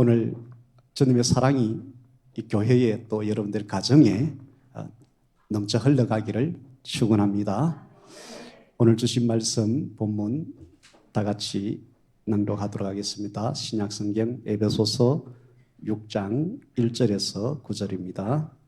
오늘 주님의 사랑이 이 교회에 또 여러분들 가정에 넘쳐 흘러가기를 축원합니다. 오늘 주신 말씀 본문 다 같이 낭독하도록 하겠습니다. 신약성경 에베소서 6장 1절에서 9절입니다.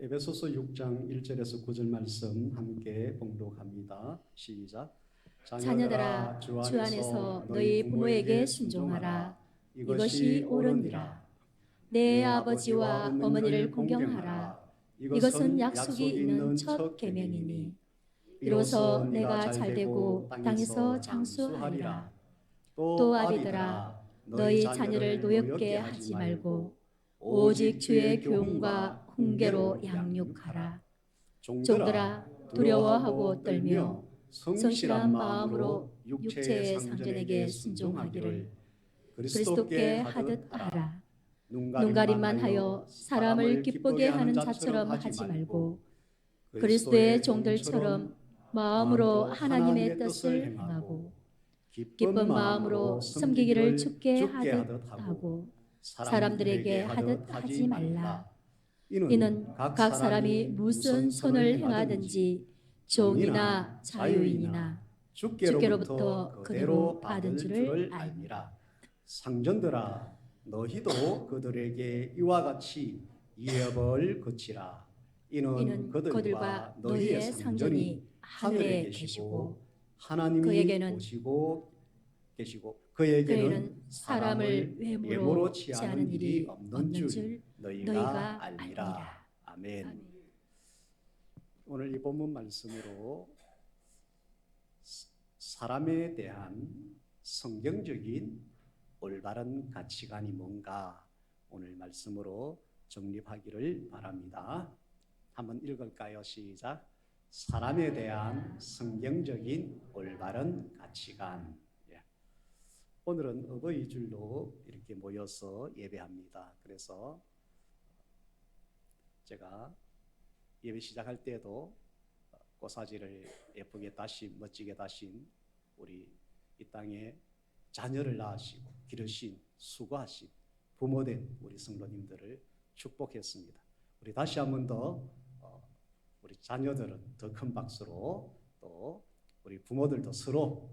에베소서 6장 1절에서 9절 말씀 함께 봉독합니다. 시작. 자녀들아, 주 안에서 너희 부모에게 순종하라. 이것이 옳으니라. 내 아버지와 어머니를 공경하라. 이것은 약속이 있는 첫 계명이니 이로써 내가 잘되고 땅에서 장수하리라. 또 아비들아, 너희 자녀를 노엽게 하지 말고 오직 주의 교훈과 훈계로 양육하라. 종들아, 두려워하고 떨며 성실한 마음으로 육체의 상전에게 순종하기를 그리스도께 하듯 하라. 눈가림만 하여 사람을 기쁘게 하는 자처럼 하지 말고 그리스도의 종들처럼 마음으로 하나님의 뜻을 행하고 기쁜 마음으로 섬기기를 주께 하듯 하고 사람들에게 하듯 하지 말라. 이는 각 사람이 무슨 선을 행하든지 종이나 자유인이나 주께로부터 그대로 받은 줄을 알미라. 상전들아, 너희도 그들에게 이와 같이 이업을 그치라. 이는 그들과 너희의 상전이 하늘에 계시고 하나님이 그에게는 보시고 계시고 그에게는 사람을 외모로 취하는 일이 없는 줄 너희가 알미라. 아멘. 오늘 이 본문 말씀으로 사람에 대한 성경적인 올바른 가치관이 뭔가 오늘 말씀으로 정립하기를 바랍니다. 한번 읽을까요? 시작. 사람에 대한 성경적인 올바른 가치관. 오늘은 어버이 줄로 이렇게 모여서 예배합니다. 그래서 제가 예배 시작할 때도 꽃사지를 예쁘게 다신, 멋지게 다신 우리 이 땅에 자녀를 낳으시고 기르신, 수고하신 부모된 우리 성도님들을 축복했습니다. 우리 다시 한 번 더 우리 자녀들은 더 큰 박수로, 또 우리 부모들도 서로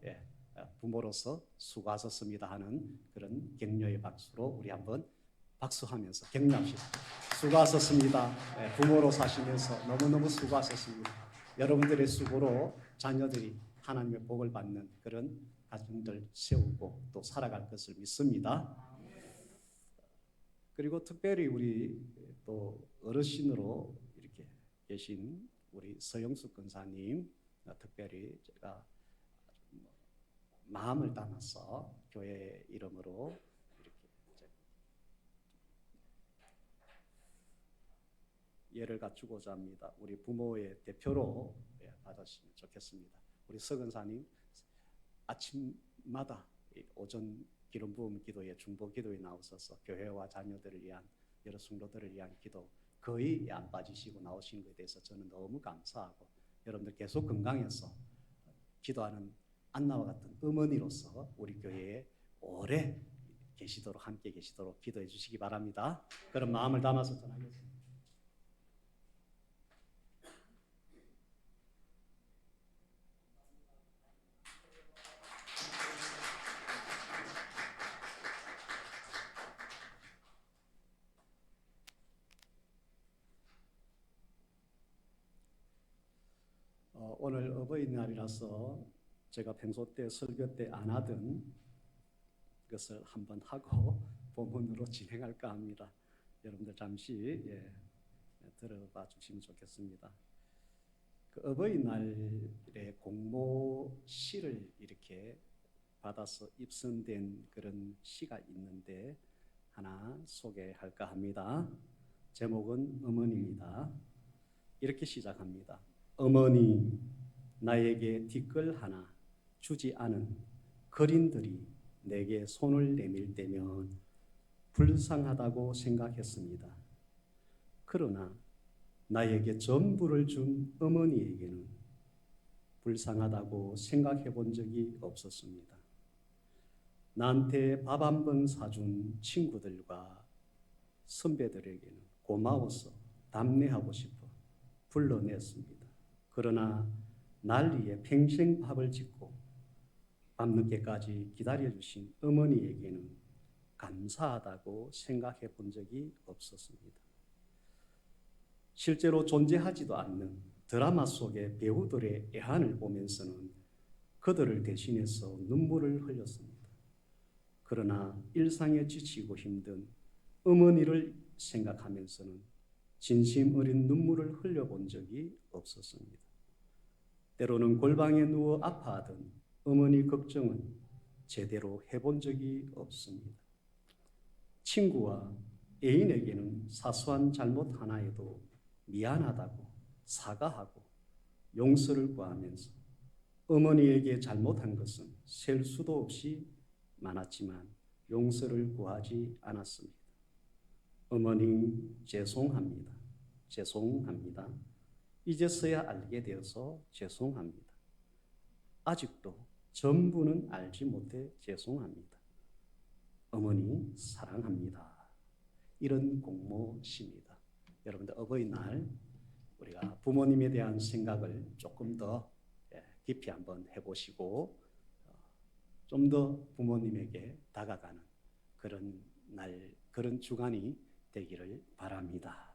부모로서 수고하셨습니다 하는 그런 격려의 박수로 우리 한번 박수하면서 격려합시다. 수고하셨습니다. 부모로 사시면서 너무너무 수고하셨습니다. 여러분들의 수고로 자녀들이 하나님의 복을 받는 그런 가정들 세우고 또 살아갈 것을 믿습니다. 그리고 특별히 우리 또 어르신으로 이렇게 계신 우리 서영숙 권사님, 특별히 제가 마음을 담아서 교회 이름으로 이렇게 예를 갖추고자 합니다. 우리 부모의 대표로 받으시면 좋겠습니다. 우리 서 권사님 아침마다 오전 기름 부음 기도에 중보 기도에 나오셔서 교회와 자녀들을 위한, 여러 성도들을 위한 기도 거의 안 빠지시고 나오신 것에 대해서 저는 너무 감사하고, 여러분들 계속 건강해서 기도하는 안나와 같은 어머니로서 우리 교회에 오래 계시도록, 함께 계시도록 기도해 주시기 바랍니다. 그런 마음을 담아서 전하겠습니다. 오늘 어버이날이라서 제가 평소 때 설교 때 안 하던 것을 한번 하고 본문으로 진행할까 합니다. 여러분들 잠시 들어봐 주시면 좋겠습니다. 그 어버이날에 공모시를 이렇게 받아서 입선된 그런 시가 있는데 하나 소개할까 합니다. 제목은 어머니입니다. 이렇게 시작합니다. 어머니, 나에게 뒷글 하나 주지 않은 거린들이 내게 손을 내밀 때면 불쌍하다고 생각했습니다. 그러나 나에게 전부를 준 어머니에게는 불쌍하다고 생각해 본 적이 없었습니다. 나한테 밥 한 번 사준 친구들과 선배들에게는 고마워서 답례하고 싶어 불러냈습니다. 그러나 날 위해 평생 밥을 짓고 밤늦게까지 기다려주신 어머니에게는 감사하다고 생각해 본 적이 없었습니다. 실제로 존재하지도 않는 드라마 속의 배우들의 애환을 보면서는 그들을 대신해서 눈물을 흘렸습니다. 그러나 일상에 지치고 힘든 어머니를 생각하면서는 진심 어린 눈물을 흘려본 적이 없었습니다. 때로는 골방에 누워 아파하던 어머니 걱정은 제대로 해본 적이 없습니다. 친구와 애인에게는 사소한 잘못 하나에도 미안하다고 사과하고 용서를 구하면서 어머니에게 잘못한 것은 셀 수도 없이 많았지만 용서를 구하지 않았습니다. 어머니 죄송합니다. 죄송합니다. 이제서야 알게 되어서 죄송합니다. 아직도 전부는 알지 못해 죄송합니다. 어머니 사랑합니다. 이런 공모십니다. 여러분들 어버이날 우리가 부모님에 대한 생각을 조금 더 깊이 한번 해보시고 좀 더 부모님에게 다가가는 그런 날, 그런 주간이 되기를 바랍니다.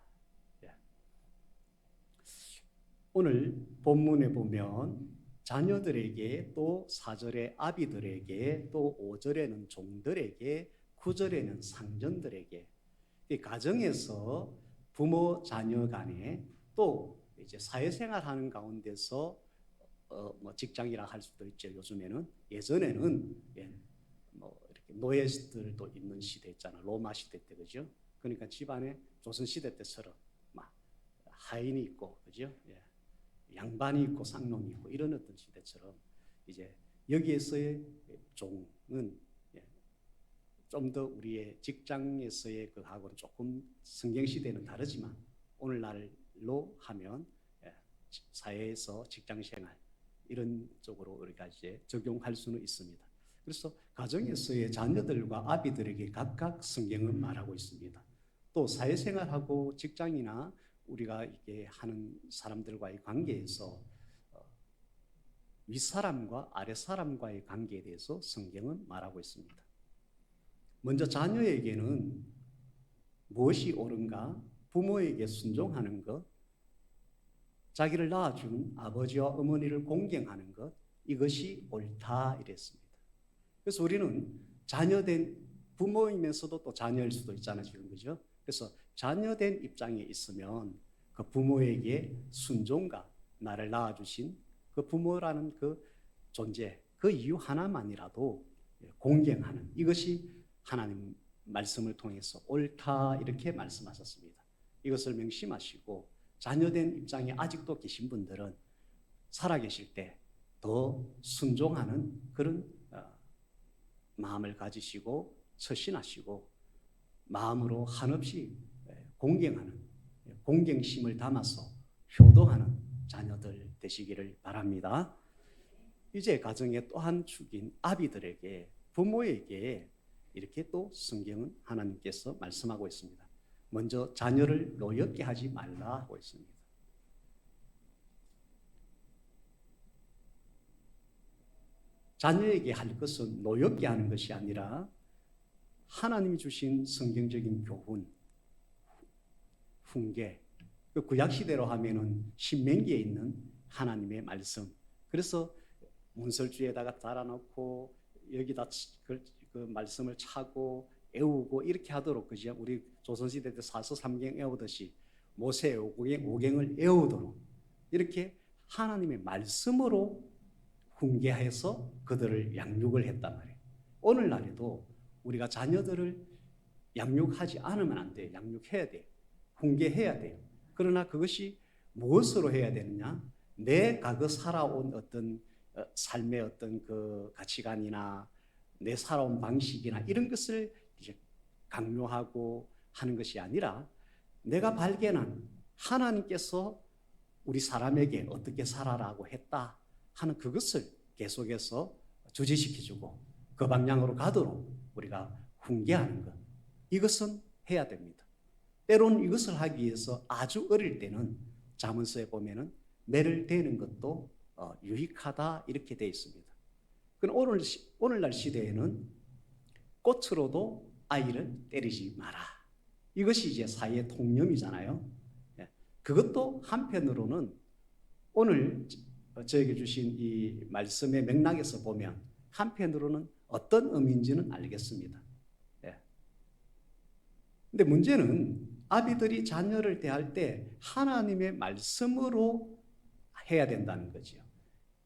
오늘 본문에 보면 자녀들에게 또 4절에 아비들에게 또 5절에는 종들에게 9절에는 상전들에게 가정에서 부모 자녀 간에 또 이제 사회생활하는 가운데서 뭐 직장이라 할 수도 있죠. 요즘에는 예전에는 뭐 이렇게 노예들도 있는 시대였잖아. 로마 시대 때 그죠? 그러니까 집안에 조선 시대 때처럼 막 하인이 있고 그죠? 양반이 있고 쌍놈이 있고 이런 어떤 시대처럼 이제 여기에서의 종은 좀 더 우리의 직장에서의 그하고는 조금 성경 시대는 다르지만 오늘날로 하면 사회에서 직장 생활 이런 쪽으로 우리가 이제 적용할 수는 있습니다. 그래서 가정에서의 자녀들과 아비들에게 각각 성경은 말하고 있습니다. 또 사회생활하고 직장이나 우리가 이게 하는 사람들과의 관계에서 윗사람과 아랫사람과의 관계에 대해서 성경은 말하고 있습니다. 먼저 자녀에게는 무엇이 옳은가? 부모에게 순종하는 것, 자기를 낳아준 아버지와 어머니를 공경하는 것, 이것이 옳다 이랬습니다. 그래서 우리는 자녀된 부모이면서도 또 자녀일 수도 있잖아요, 지금 그죠? 그래서 자녀된 입장에 있으면 그 부모에게 순종과 나를 낳아주신 그 부모라는 그 존재, 그 이유 하나만이라도 공경하는 이것이 하나님 말씀을 통해서 옳다 이렇게 말씀하셨습니다. 이것을 명심하시고 자녀된 입장에 아직도 계신 분들은 살아계실 때 더 순종하는 그런 마음을 가지시고 처신하시고 마음으로 한없이 공경하는 공경심을 담아서 효도하는 자녀들 되시기를 바랍니다. 이제 가정의 또 한 축인 아비들에게 부모에게 이렇게 또 성경은 하나님께서 말씀하고 있습니다. 먼저 자녀를 노엽게 하지 말라 하고 있습니다. 자녀에게 할 것은 노엽게 하는 것이 아니라 하나님이 주신 성경적인 교훈, 훈계, 그 구약시대로 하면은 신명기에 있는 하나님의 말씀. 그래서 문설주에다가 달아놓고 여기다 그 말씀을 차고 애우고 이렇게 하도록 그죠? 우리 조선시대 때 사서삼경 애우듯이 모세 오경을 애우도록 이렇게 하나님의 말씀으로 훈계해서 그들을 양육을 했단 말이에요. 오늘날에도 우리가 자녀들을 양육하지 않으면 안 돼요. 양육해야 돼요. 훈계해야 돼요. 그러나 그것이 무엇으로 해야 되느냐? 내 과거 살아온 어떤 삶의 어떤 그 가치관이나 내 살아온 방식이나 이런 것을 이제 강요하고 하는 것이 아니라 내가 발견한 하나님께서 우리 사람에게 어떻게 살아라고 했다 하는 그것을 계속해서 주지시켜주고 그 방향으로 가도록 우리가 훈계하는 것, 이것은 해야 됩니다. 때로는 이것을 하기 위해서 아주 어릴 때는 잠언서에 보면은 매를 대는 것도 유익하다 이렇게 되어 있습니다. 그럼 오늘날 시대에는 꽃으로도 아이를 때리지 마라. 이것이 이제 사회의 통념이잖아요. 그것도 한편으로는 오늘 저에게 주신 이 말씀의 맥락에서 보면 한편으로는 어떤 의미인지는 알겠습니다. 근데 문제는 아비들이 자녀를 대할 때 하나님의 말씀으로 해야 된다는 거죠.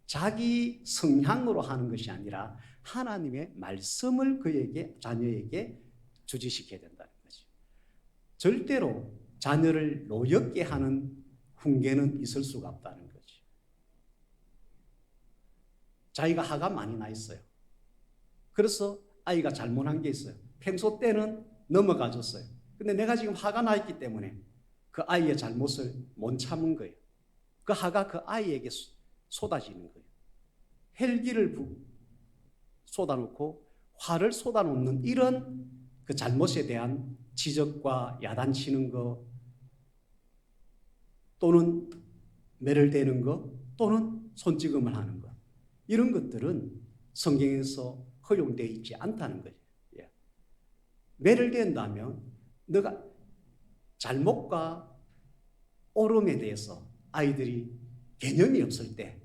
자기 성향으로 하는 것이 아니라 하나님의 말씀을 그에게, 자녀에게 주지시켜야 된다는 거죠. 절대로 자녀를 노엽게 하는 훈계는 있을 수가 없다는 거죠. 자기가 화가 많이 나 있어요. 그래서 아이가 잘못한 게 있어요. 평소 때는 넘어가 줬어요. 근데 내가 지금 화가 나 있기 때문에 그 아이의 잘못을 못 참은 거예요. 그 화가 그 아이에게 쏟아지는 거예요. 헬기를 쏟아놓고 화를 쏟아놓는 이런 그 잘못에 대한 지적과 야단치는 거, 또는 매를 대는 거, 또는 손찌검을 하는 거, 이런 것들은 성경에서 허용되어 있지 않다는 거예요. 매를 대한다면 너가 잘못과 옳음에 대해서 아이들이 개념이 없을 때,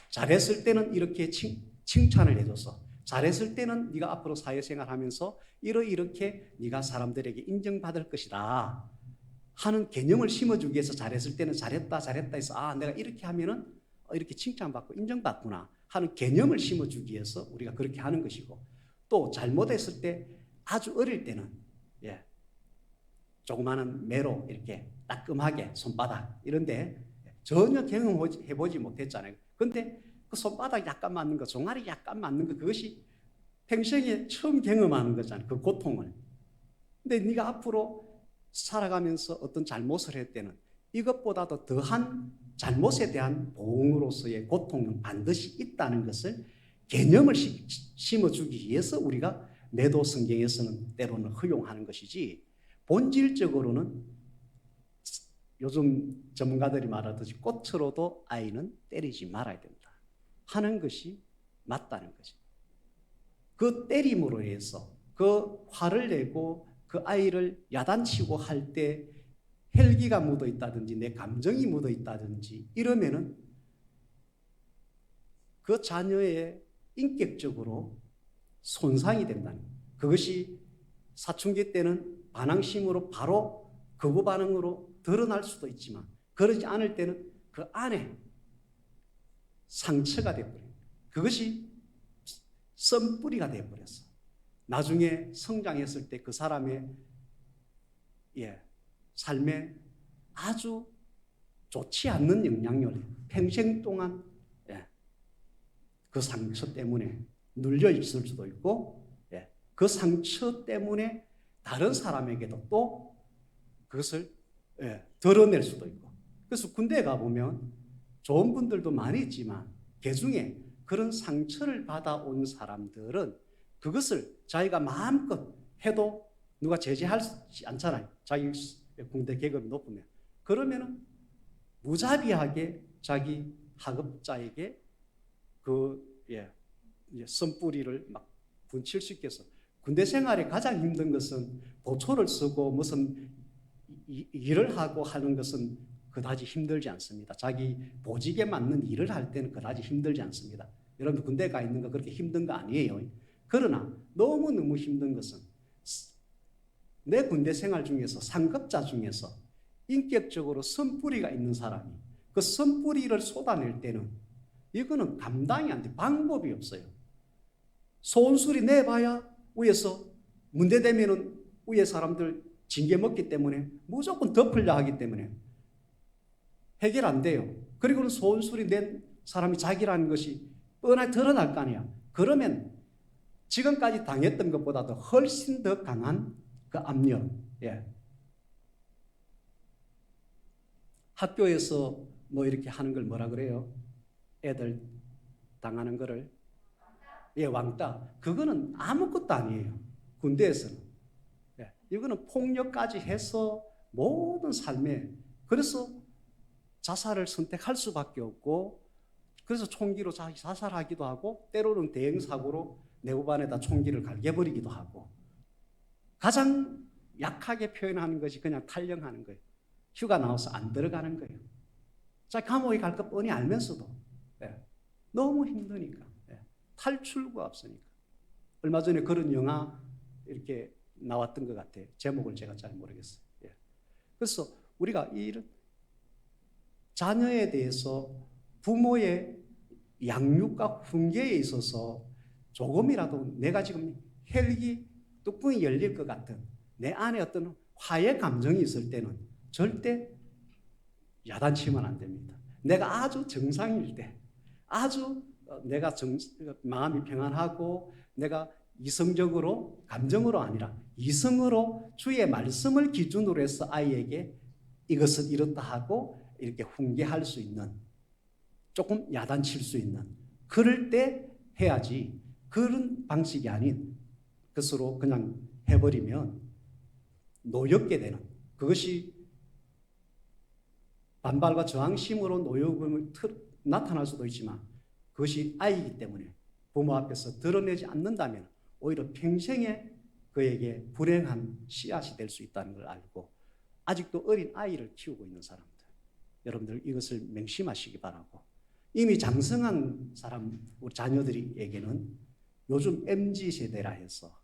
잘했을 때는 이렇게 칭찬을 해줘서, 잘했을 때는 네가 앞으로 사회생활하면서 이렇게 네가 사람들에게 인정받을 것이다 하는 개념을 심어주기 위해서 잘했을 때는 잘했다 해서 내가 이렇게 하면은 이렇게 칭찬받고 인정받구나 하는 개념을 심어주기 위해서 우리가 그렇게 하는 것이고, 또 잘못했을 때 아주 어릴 때는 조그마한 매로 이렇게 따끔하게 손바닥 이런데 전혀 경험해보지 못했잖아요. 근데 그 손바닥 약간 맞는 거, 종아리 약간 맞는 거, 그것이 평생에 처음 경험하는 거잖아요. 그 고통을. 근데 네가 앞으로 살아가면서 어떤 잘못을 할 때는 이것보다도 더한 잘못에 대한 보응으로서의 고통은 반드시 있다는 것을 개념을 심어주기 위해서 우리가 매도 성경에서는 때로는 허용하는 것이지, 본질적으로는 요즘 전문가들이 말하듯이 꽃으로도 아이는 때리지 말아야 된다 하는 것이 맞다는 거죠. 그 때림으로 해서 그 화를 내고 그 아이를 야단치고 할 때 헬기가 묻어 있다든지 내 감정이 묻어 있다든지 이러면은 그 자녀의 인격적으로 손상이 된다는 거예요. 그것이 사춘기 때는 반항심으로 바로 거부 반응으로 드러날 수도 있지만, 그러지 않을 때는 그 안에 상처가 되어버려요. 그것이 썬뿌리가 되어버렸어. 나중에 성장했을 때 그 사람의 삶에 아주 좋지 않는 영향력을 평생 동안 그 상처 때문에 눌려 있을 수도 있고, 그 상처 때문에 다른 사람에게도 또 그것을 드러낼 수도 있고. 그래서 군대에 가보면 좋은 분들도 많이 있지만 그 중에 그런 상처를 받아온 사람들은 그것을 자기가 마음껏 해도 누가 제재하지 않잖아요. 자기 군대 계급이 높으면. 그러면은 무자비하게 자기 하급자에게 선뿌리를 막 분칠 수 있겠어. 군대 생활에 가장 힘든 것은 보초를 쓰고 무슨 일을 하고 하는 것은 그다지 힘들지 않습니다. 자기 보직에 맞는 일을 할 때는 그다지 힘들지 않습니다. 여러분 군대 가 있는 거 그렇게 힘든 거 아니에요. 그러나 너무너무 힘든 것은 내 군대 생활 중에서 상급자 중에서 인격적으로 선뿌리가 있는 사람이 그 선뿌리를 쏟아낼 때는 이거는 감당이 안 돼. 방법이 없어요. 소원수리 내봐야 위에서 문제되면은 위에 사람들 징계 먹기 때문에 무조건 덮으려 하기 때문에 해결 안 돼요. 그리고는 소원수리 낸 사람이 자기라는 것이 뻔하게 드러날 거 아니야. 그러면 지금까지 당했던 것보다도 훨씬 더 강한 그 압력. 예. 학교에서 뭐 이렇게 하는 걸 뭐라 그래요? 애들 당하는 거를 예, 왕따. 그거는 아무것도 아니에요. 군대에서는. 예. 이거는 폭력까지 해서 모든 삶에 그래서 자살을 선택할 수밖에 없고 그래서 총기로 자살하기도 하고 때로는 대형사고로 내후반에다 총기를 갈겨버리기도 하고 가장 약하게 표현하는 것이 그냥 탈영하는 거예요. 휴가 나와서 안 들어가는 거예요. 자, 감옥에 갈 거 뻔히 알면서도 예. 너무 힘드니까 예. 탈출구가 없으니까. 얼마 전에 그런 영화 이렇게 나왔던 것 같아요. 제목을 제가 잘 모르겠어요. 예. 그래서 우리가 이런 자녀에 대해서 부모의 양육과 훈계에 있어서 조금이라도 내가 지금 혈기 뚜껑이 열릴 것 같은 내 안에 어떤 화해 감정이 있을 때는 절대 야단치면 안 됩니다. 내가 아주 정상일 때, 아주 내가 마음이 평안하고 내가 이성적으로, 감정으로 아니라 이성으로 주의 말씀을 기준으로 해서 아이에게 이것은 이렇다 하고 이렇게 훈계할 수 있는, 조금 야단칠 수 있는 그럴 때 해야지 그런 방식이 아닌 것으로 그냥 해버리면 노엽게 되는, 그것이 반발과 저항심으로 노여움을 나타날 수도 있지만 그것이 아이이기 때문에 부모 앞에서 드러내지 않는다면 오히려 평생에 그에게 불행한 씨앗이 될 수 있다는 걸 알고 아직도 어린 아이를 키우고 있는 사람들, 여러분들 이것을 명심하시기 바라고, 이미 장성한 사람 우리 자녀들에게는 요즘 MZ세대라 해서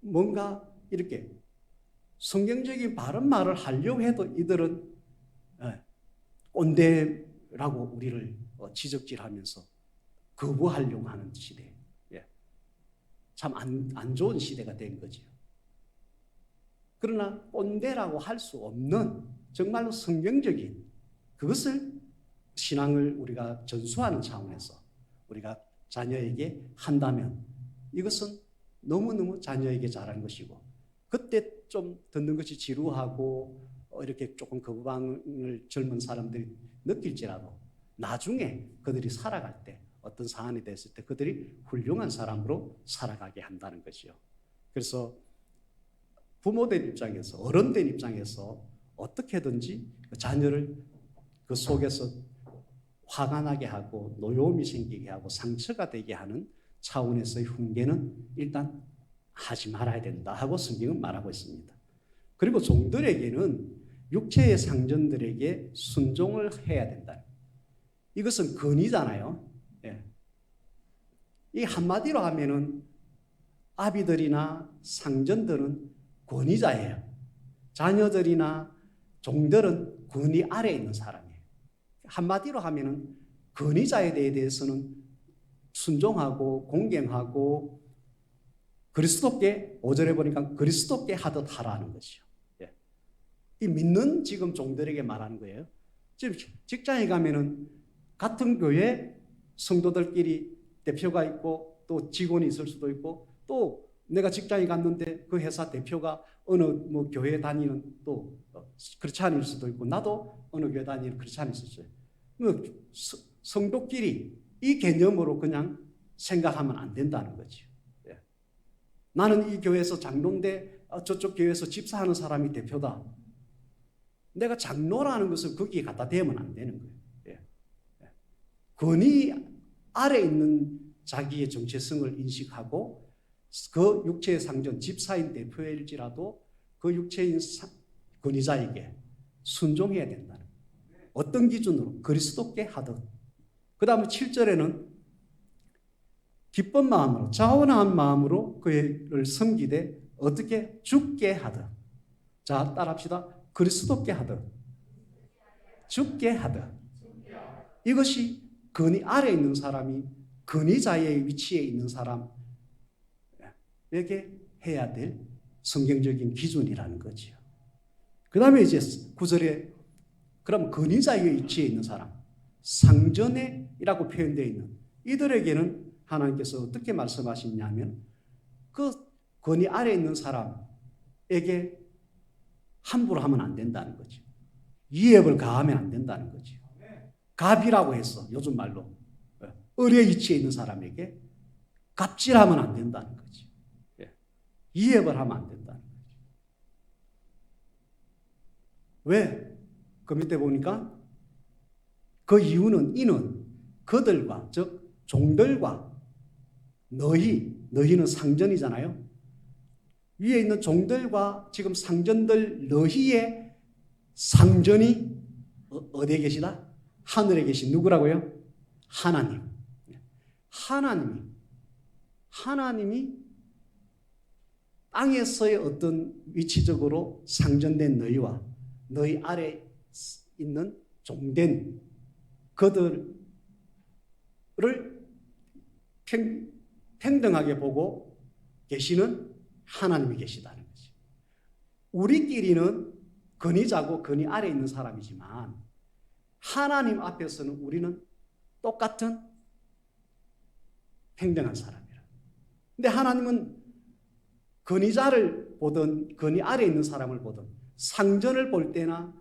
뭔가 이렇게 성경적인 바른 말을 하려고 해도 이들은 꼰대라고 우리를 지적질하면서 거부하려고 하는 시대. 참 안 좋은 시대가 된 거죠. 그러나 꼰대라고 할 수 없는 정말로 성경적인 그것을 신앙을 우리가 전수하는 차원에서 우리가 자녀에게 한다면 이것은 너무너무 자녀에게 잘한 것이고, 그때 좀 듣는 것이 지루하고 이렇게 조금 거부감을 젊은 사람들이 느낄지라도 나중에 그들이 살아갈 때 어떤 사안이 됐을 때 그들이 훌륭한 사람으로 살아가게 한다는 것이요. 그래서 부모된 입장에서, 어른된 입장에서 어떻게든지 자녀를 그 속에서 화가 나게 하고 노여움이 생기게 하고 상처가 되게 하는 차원에서의 훈계는 일단 하지 말아야 된다 하고 성경은 말하고 있습니다. 그리고 종들에게는 육체의 상전들에게 순종을 해야 된다. 이것은 권위잖아요. 예. 이 한마디로 하면은 아비들이나 상전들은 권위자예요. 자녀들이나 종들은 권위 아래에 있는 사람이에요. 한마디로 하면은 권위자에 대해서는 순종하고 공경하고 그리스도께, 5절에 보니까 그리스도께 하듯 하라는 것이요. 예. 이 믿는 지금 종들에게 말하는 거예요. 지금 직장에 가면은 같은 교회 성도들끼리 대표가 있고 또 직원이 있을 수도 있고, 또 내가 직장에 갔는데 그 회사 대표가 어느 뭐 교회 다니는 또 크리스찬일 수도 있고, 나도 어느 교회 다니는 크리스찬일 수도 있어요. 성도끼리 이 개념으로 그냥 생각하면 안 된다는 거죠. 예. 나는 이 교회에서 장로인데 저쪽 교회에서 집사하는 사람이 대표다. 내가 장로라는 것을 거기에 갖다 대면 안 되는 거예요. 예. 예. 권위 아래 있는 자기의 정체성을 인식하고 그 육체의 상전, 집사인 대표일지라도 그 육체인 권위자에게 순종해야 된다는 거예요. 어떤 기준으로? 그리스도께 하듯. 그 다음에 7절에는 기쁜 마음으로, 자원한 마음으로 그를 섬기되 어떻게? 죽게 하듯. 자, 따라합시다. 그리스도께 하듯. 죽게 하듯. 이것이 권위 아래에 있는 사람이 권위자의 위치에 있는 사람에게 해야 될 성경적인 기준이라는 거죠. 그 다음에 이제 9절에 그럼 권위자의 위치에 있는 사람, 상전이라고 표현되어 있는 이들에게는 하나님께서 어떻게 말씀하시냐면 그 권위 아래에 있는 사람, 함부로 하면 안 된다는 거죠. 위협을 가하면 안 된다는 거죠. 갑이라고 했어. 요즘 말로. 을의 위치에 있는 사람에게 갑질하면 안 된다는 거죠. 위협을 하면 안 된다는 거죠. 왜? 그 밑에 보니까 그 이유는 그들과, 즉 종들과 너희는 상전이잖아요. 위에 있는 종들과 지금 상전들 너희의 상전이 어디에 계시다? 하늘에 계신 누구라고요? 하나님이 땅에서의 어떤 위치적으로 상전된 너희와 너희 아래 있는 종된 그들을 평등하게 보고 계시는 하나님이 계시다는 거지. 우리끼리는 근위자고 근위 아래에 있는 사람이지만 하나님 앞에서는 우리는 똑같은 평등한 사람이라. 근데 하나님은 근위자를 보든 근위 아래에 있는 사람을 보든 상전을 볼 때나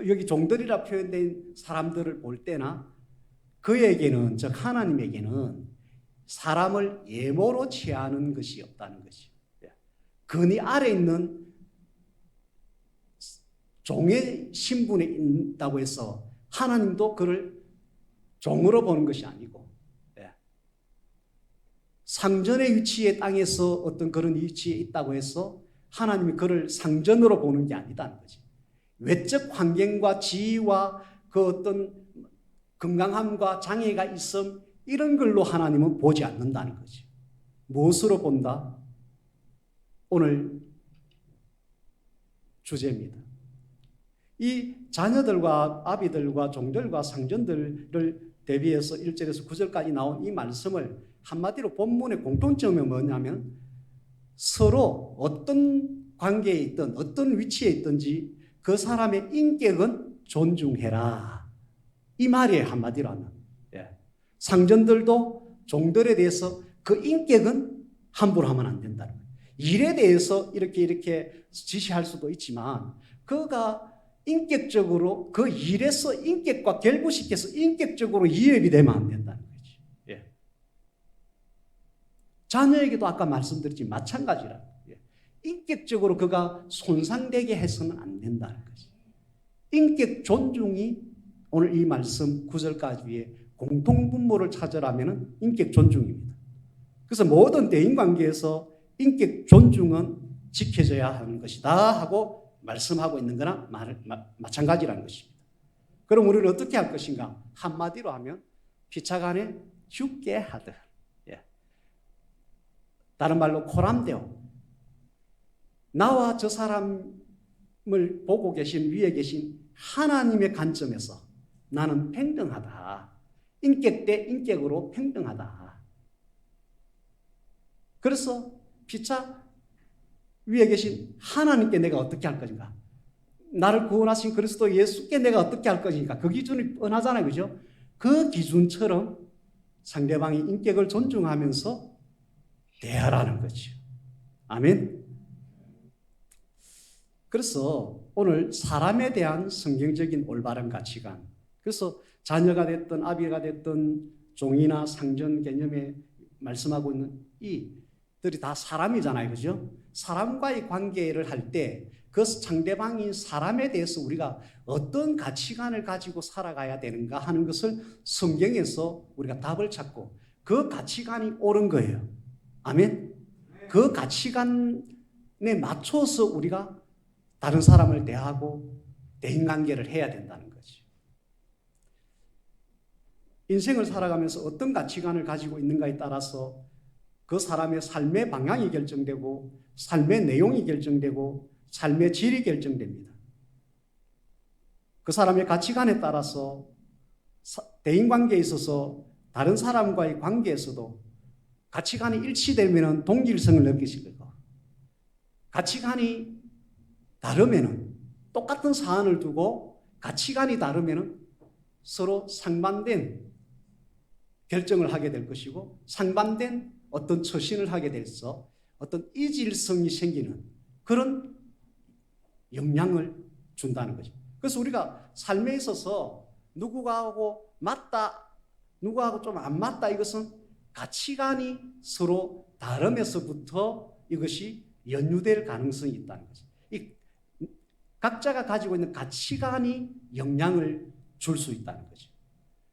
여기 종들이라 표현된 사람들을 볼 때나 그에게는, 즉 하나님에게는 사람을 예모로 취하는 것이 없다는 것이요. 근위 아래에 있는 종의 신분에 있다고 해서 하나님도 그를 종으로 보는 것이 아니고 상전의 위치에 땅에서 어떤 그런 위치에 있다고 해서 하나님이 그를 상전으로 보는 게 아니다는 거지. 외적 환경과 지위와 그 어떤 건강함과 장애가 있음 이런 걸로 하나님은 보지 않는다는 거지. 무엇으로 본다? 오늘 주제입니다. 이 자녀들과 아비들과 종들과 상전들을 대비해서 1절에서 9절까지 나온 이 말씀을 한마디로 본문의 공통점이 뭐냐면 서로 어떤 관계에 있든 어떤 위치에 있든지 그 사람의 인격은 존중해라. 이 말이에요. 한마디로 하면. 상전들도 종들에 대해서 그 인격은 함부로 하면 안 된다는 거예요. 일에 대해서 이렇게 지시할 수도 있지만 그가 인격적으로 그 일에서 인격과 결부시켜서 인격적으로 이협이 되면 안 된다는 거지. 자녀에게도 아까 말씀드렸지 마찬가지라. 인격적으로 그가 손상되게 해서는 안 된다는 거지. 인격 존중이 오늘 이 말씀 9절까지의 공통분모를 찾으라면 인격 존중입니다. 그래서 모든 대인관계에서 인격 존중은 지켜져야 하는 것이다 하고 말씀하고 있는 거나 마찬가지라는 것입니다. 그럼 우리는 어떻게 할 것인가? 한마디로 하면 피차간에 죽게 하듯. 다른 말로 코람데오. 나와 저 사람을 보고 계신 위에 계신 하나님의 관점에서 나는 평등하다. 인격 대 인격으로 평등하다. 그래서 피차 위에 계신 하나님께 내가 어떻게 할 것인가? 나를 구원하신 그리스도 예수께 내가 어떻게 할 것인가? 그 기준이 뻔하잖아요. 그죠? 그 기준처럼 상대방의 인격을 존중하면서 대하라는 거죠. 아멘. 그래서 오늘 사람에 대한 성경적인 올바른 가치관. 그래서 자녀가 됐든 아비가 됐든 종이나 상전 개념에 말씀하고 있는 이들이 다 사람이잖아요. 그죠? 사람과의 관계를 할 때 그 상대방인 사람에 대해서 우리가 어떤 가치관을 가지고 살아가야 되는가 하는 것을 성경에서 우리가 답을 찾고 그 가치관이 옳은 거예요. 아멘. 그 가치관에 맞춰서 우리가 다른 사람을 대하고 대인관계를 해야 된다는 거죠. 인생을 살아가면서 어떤 가치관을 가지고 있는가에 따라서 그 사람의 삶의 방향이 결정되고 삶의 내용이 결정되고 삶의 질이 결정됩니다. 그 사람의 가치관에 따라서 대인관계에 있어서 다른 사람과의 관계에서도 가치관이 일치되면 동질성을 느끼실 거고 가치관이 다르면 똑같은 사안을 두고 가치관이 다르면 서로 상반된 결정을 하게 될 것이고 상반된 어떤 처신을 하게 돼서 어떤 이질성이 생기는 그런 영향을 준다는 거죠. 그래서 우리가 삶에 있어서 누구하고 맞다, 누구하고 좀 안 맞다, 이것은 가치관이 서로 다름에서부터 이것이 연유될 가능성이 있다는 거죠. 이 각자가 가지고 있는 가치관이 영향을 줄 수 있다는 거죠.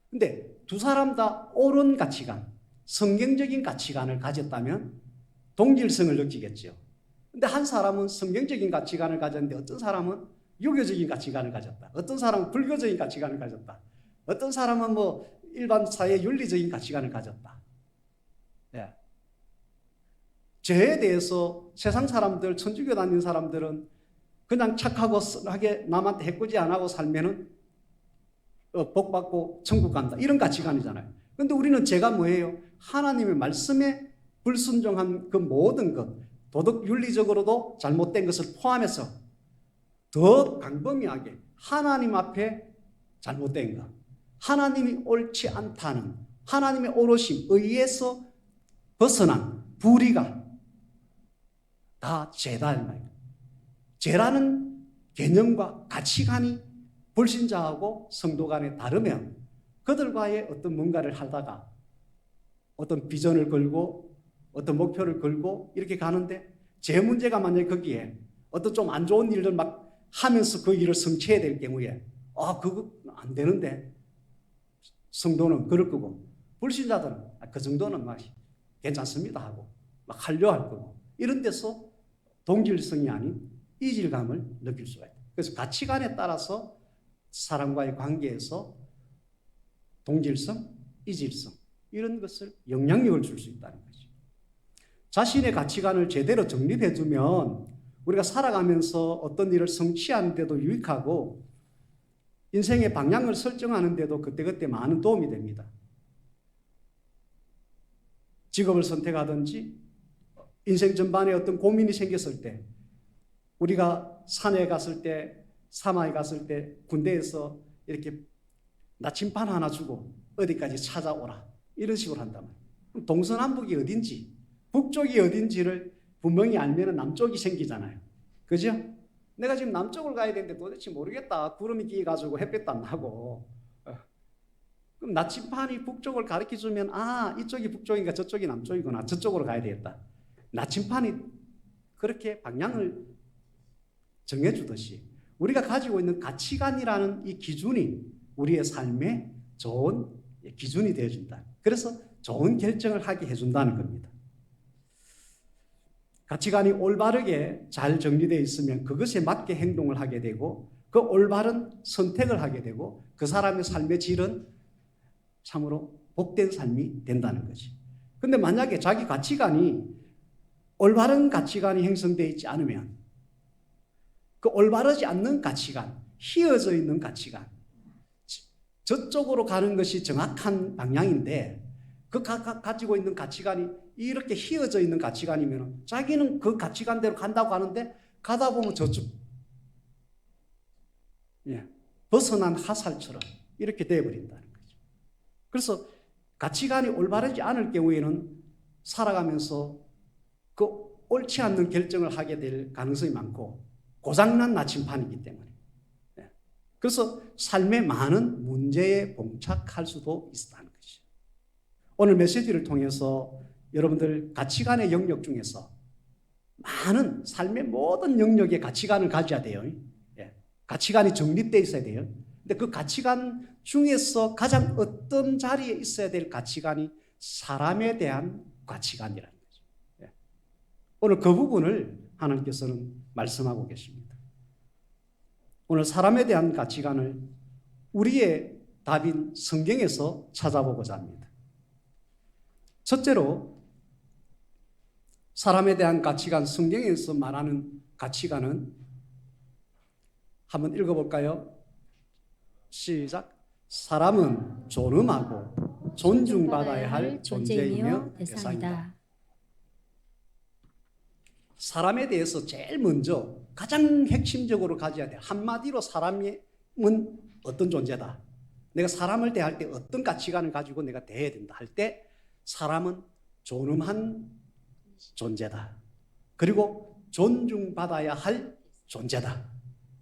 근데 두 사람 다 옳은 가치관, 성경적인 가치관을 가졌다면 동질성을 느끼겠죠. 근데 한 사람은 성경적인 가치관을 가졌는데 어떤 사람은 유교적인 가치관을 가졌다. 어떤 사람은 불교적인 가치관을 가졌다. 어떤 사람은 뭐 일반 사회 윤리적인 가치관을 가졌다. 예. 죄에 대해서 세상 사람들, 천주교 다니는 사람들은 그냥 착하고 선하게 남한테 해코지 안 하고 살면은 복 받고 천국 간다. 이런 가치관이잖아요. 그런데 우리는 죄가 뭐예요? 하나님의 말씀에 불순종한 그 모든 것, 도덕 윤리적으로도 잘못된 것을 포함해서 더 광범위하게 하나님 앞에 잘못된 것, 하나님이 옳지 않다는 하나님의 오롯임, 의에서 벗어난 불의가 다 죄다 이 말이에요. 죄라는 개념과 가치관이 불신자하고 성도 간에 다르면 그들과의 어떤 뭔가를 하다가 어떤 비전을 걸고 어떤 목표를 걸고 이렇게 가는데 제 문제가 만약에 거기에 어떤 좀 안 좋은 일을 막 하면서 그 일을 성취해야 될 경우에 그거 안 되는데 성도는 그럴 거고 불신자들은 그 정도는 막 괜찮습니다 하고 막 하려 할 거고 이런 데서 동질성이 아닌 이질감을 느낄 수가 있다. 그래서 가치관에 따라서 사람과의 관계에서 동질성, 이질성 이런 것을 영향력을 줄 수 있다는 거죠. 자신의 가치관을 제대로 정립해 두면 우리가 살아가면서 어떤 일을 성취하는 데도 유익하고 인생의 방향을 설정하는 데도 그때그때 많은 도움이 됩니다. 직업을 선택하든지 인생 전반에 어떤 고민이 생겼을 때 우리가 산에 갔을 때 사마에 갔을 때 군대에서 이렇게 나침반 하나 주고 어디까지 찾아오라 이런 식으로 한단 말이에요. 그럼 동서남북이 어딘지 북쪽이 어딘지를 분명히 알면 남쪽이 생기잖아요. 그죠? 내가 지금 남쪽을 가야 되는데 도대체 모르겠다. 구름이 끼어가지고 햇볕도 안 나고. 그럼 나침반이 북쪽을 가르쳐주면 이쪽이 북쪽인가 저쪽이 남쪽이구나. 저쪽으로 가야 되겠다. 나침반이 그렇게 방향을 정해주듯이 우리가 가지고 있는 가치관이라는 이 기준이 우리의 삶에 좋은 기준이 되어준다. 그래서 좋은 결정을 하게 해준다는 겁니다. 가치관이 올바르게 잘 정리되어 있으면 그것에 맞게 행동을 하게 되고 그 올바른 선택을 하게 되고 그 사람의 삶의 질은 참으로 복된 삶이 된다는 거지. 근데 만약에 자기 가치관이 올바른 가치관이 형성되어 있지 않으면 그 올바르지 않는 가치관, 휘어져 있는 가치관, 저쪽으로 가는 것이 정확한 방향인데 그 가지고 있는 가치관이 이렇게 휘어져 있는 가치관이면 자기는 그 가치관대로 간다고 하는데 가다 보면 저쪽 벗어난 화살처럼 이렇게 되어버린다는 거죠. 그래서 가치관이 올바르지 않을 경우에는 살아가면서 그 옳지 않는 결정을 하게 될 가능성이 많고 고장난 나침반이기 때문에 그래서 삶에 많은 문제에 봉착할 수도 있다는 것이죠. 오늘 메시지를 통해서 여러분들 가치관의 영역 중에서 많은 삶의 모든 영역에 가치관을 가져야 돼요. 가치관이 정립되어 있어야 돼요. 근데 그 가치관 중에서 가장 어떤 자리에 있어야 될 가치관이 사람에 대한 가치관이라는 거죠. 오늘 그 부분을 하나님께서는 말씀하고 계십니다. 오늘 사람에 대한 가치관을 우리의 답인 성경에서 찾아보고자 합니다. 첫째로 사람에 대한 가치관, 성경에서 말하는 가치관은 한번 읽어볼까요? 시작. 사람은 존엄하고 존중받아야 할 존재이며 대상이다. 사람에 대해서 제일 먼저 가장 핵심적으로 가져야 돼. 한마디로 사람은 어떤 존재다. 내가 사람을 대할 때 어떤 가치관을 가지고 내가 대해야 된다 할 때 사람은 존엄한 존재다. 그리고 존중받아야 할 존재다.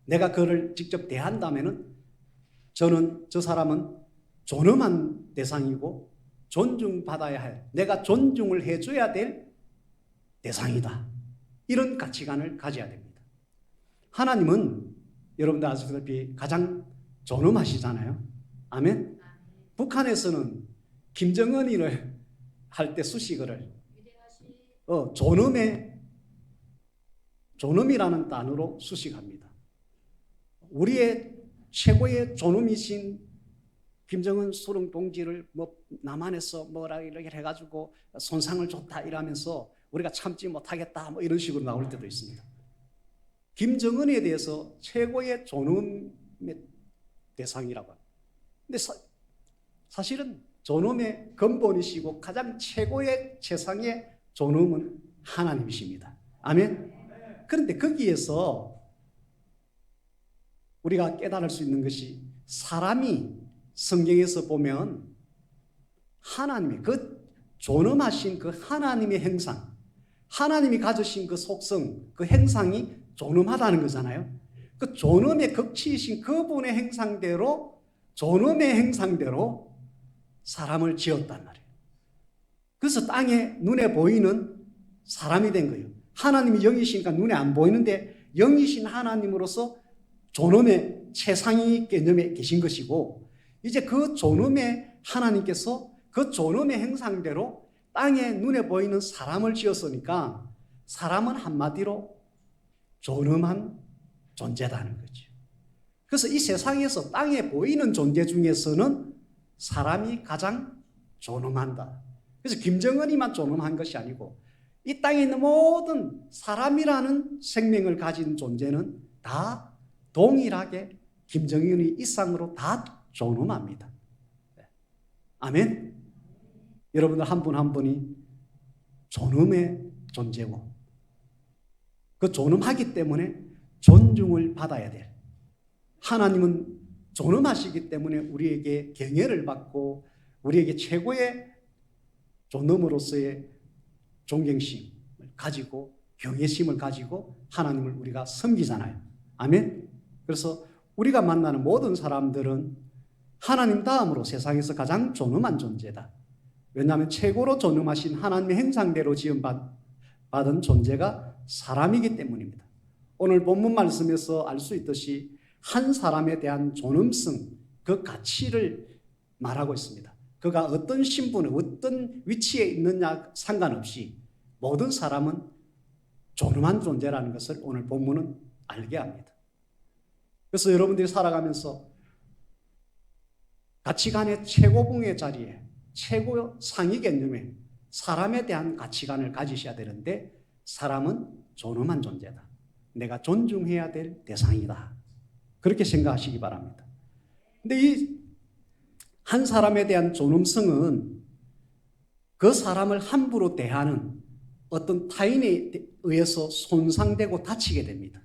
내가 그를 직접 대한다면은 저는 저 사람은 존엄한 대상이고 존중받아야 할, 내가 존중을 해줘야 될 대상이다. 이런 가치관을 가져야 됩니다. 하나님은 여러분들 아시다시피 가장 존엄하시잖아요. 아멘. 북한에서는 김정은이를 할 때 수식어를 존엄이라는 단어로 수식합니다. 우리의 최고의 존엄이신 김정은 수령 동지를 남한에서 뭐라 이렇게 해가지고 손상을 줬다 이러면서 우리가 참지 못하겠다 이런 식으로 나올 때도 있습니다. 김정은에 대해서 최고의 존엄의 대상이라고 합니다. 근데 사실은 존엄의 근본이시고 가장 최고의 최상의 존엄은 하나님이십니다. 아멘. 그런데 거기에서 우리가 깨달을 수 있는 것이 사람이 성경에서 보면 하나님의 그 존엄하신 그 하나님의 행상, 하나님이 가지신 그 속성, 그 행상이 존엄하다는 거잖아요. 그 존엄의 극치이신 그분의 행상대로, 존엄의 행상대로 사람을 지었단 말이에요. 그래서 땅에 눈에 보이는 사람이 된 거예요. 하나님이 영이시니까 눈에 안 보이는데 영이신 하나님으로서 존엄의 최상위 개념에 계신 것이고, 이제 그 존엄의 하나님께서 그 존엄의 행상대로 땅에 눈에 보이는 사람을 지었으니까 사람은 한마디로 존엄한 존재다는 거죠. 그래서 이 세상에서 땅에 보이는 존재 중에서는 사람이 가장 존엄한다. 그래서 김정은이만 존엄한 것이 아니고 이 땅에 있는 모든 사람이라는 생명을 가진 존재는 다 동일하게 김정은이 이상으로 다 존엄합니다. 아멘. 여러분들 한 분 한 분이 존엄의 존재고 그 존엄하기 때문에 존중을 받아야 될, 하나님은 존엄하시기 때문에 우리에게 경애를 받고 우리에게 최고의 존엄으로서의 존경심을 가지고 경외심을 가지고 하나님을 우리가 섬기잖아요. 아멘. 그래서 우리가 만나는 모든 사람들은 하나님 다음으로 세상에서 가장 존엄한 존재다. 왜냐하면 최고로 존엄하신 하나님의 행상대로 지음받은 존재가 사람이기 때문입니다. 오늘 본문 말씀에서 알 수 있듯이 한 사람에 대한 존엄성, 그 가치를 말하고 있습니다. 그가 어떤 신분, 어떤 위치에 있느냐 상관없이 모든 사람은 존엄한 존재라는 것을 오늘 본문은 알게 합니다. 그래서 여러분들이 살아가면서 가치관의 최고봉의 자리에, 최고 상위 개념에 사람에 대한 가치관을 가지셔야 되는데, 사람은 존엄한 존재다. 내가 존중해야 될 대상이다. 그렇게 생각하시기 바랍니다. 근데 이 한 사람에 대한 존엄성은 그 사람을 함부로 대하는 어떤 타인에 의해서 손상되고 다치게 됩니다.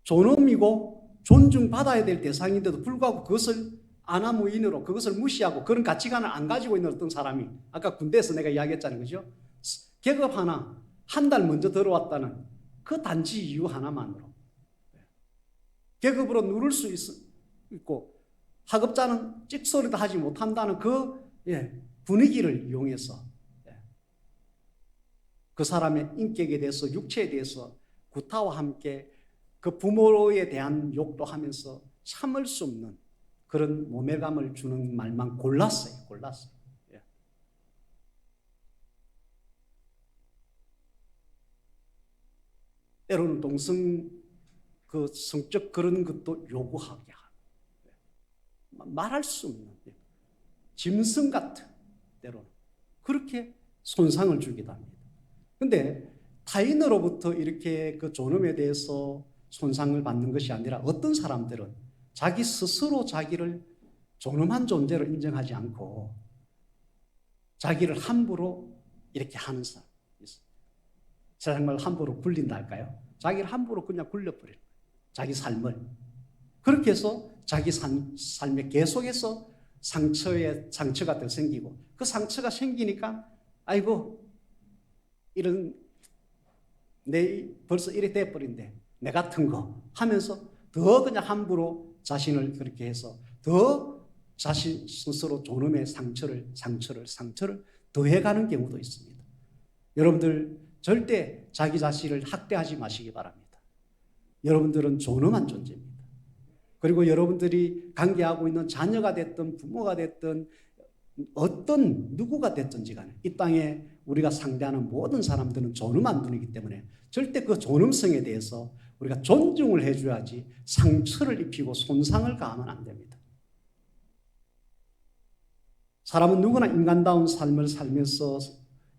존엄이고 존중받아야 될 대상인데도 불구하고 그것을 아나무인으로, 그것을 무시하고 그런 가치관을 안 가지고 있는 어떤 사람이, 아까 군대에서 내가 이야기했잖아요. 그죠? 계급 하나, 한 달 먼저 들어왔다는 그 단지 이유 하나만으로 계급으로 누를 수 있고 하급자는 찍소리도 하지 못한다는 그 분위기를 이용해서 그 사람의 인격에 대해서, 육체에 대해서 구타와 함께 그 부모에 대한 욕도 하면서 참을 수 없는 그런 모멸감을 주는 말만 골랐어요. 때로는 그 성적 그런 것도 요구하게 하고, 말할 수 없는 짐승 같은, 때로는 그렇게 손상을 주기도 합니다. 그런데 타인으로부터 이렇게 그 존엄에 대해서 손상을 받는 것이 아니라 어떤 사람들은 자기 스스로 자기를 존엄한 존재로 인정하지 않고 자기를 함부로 이렇게 하는 사람 있어요. 세상 말로 함부로 굴린다 할까요? 자기를 함부로 그냥 굴려버려요. 자기 삶을. 그렇게 해서 자기 삶에 계속해서 상처가 더 생기고, 그 상처가 생기니까 아이고 이런 내 벌써 이래 돼버린데 내 같은 거 하면서 더 그냥 함부로 자신을 그렇게 해서 더 자신 스스로 존엄의 상처를 더해가는 경우도 있습니다. 여러분들 절대 자기 자신을 학대하지 마시기 바랍니다. 여러분들은 존엄한 존재입니다. 그리고 여러분들이 관계하고 있는 자녀가 됐든 부모가 됐든 어떤 누구가 됐든지 간에 이 땅에 우리가 상대하는 모든 사람들은 존엄한 분이기 때문에 절대 그 존엄성에 대해서 우리가 존중을 해줘야지 상처를 입히고 손상을 가하면 안 됩니다. 사람은 누구나 인간다운 삶을 살면서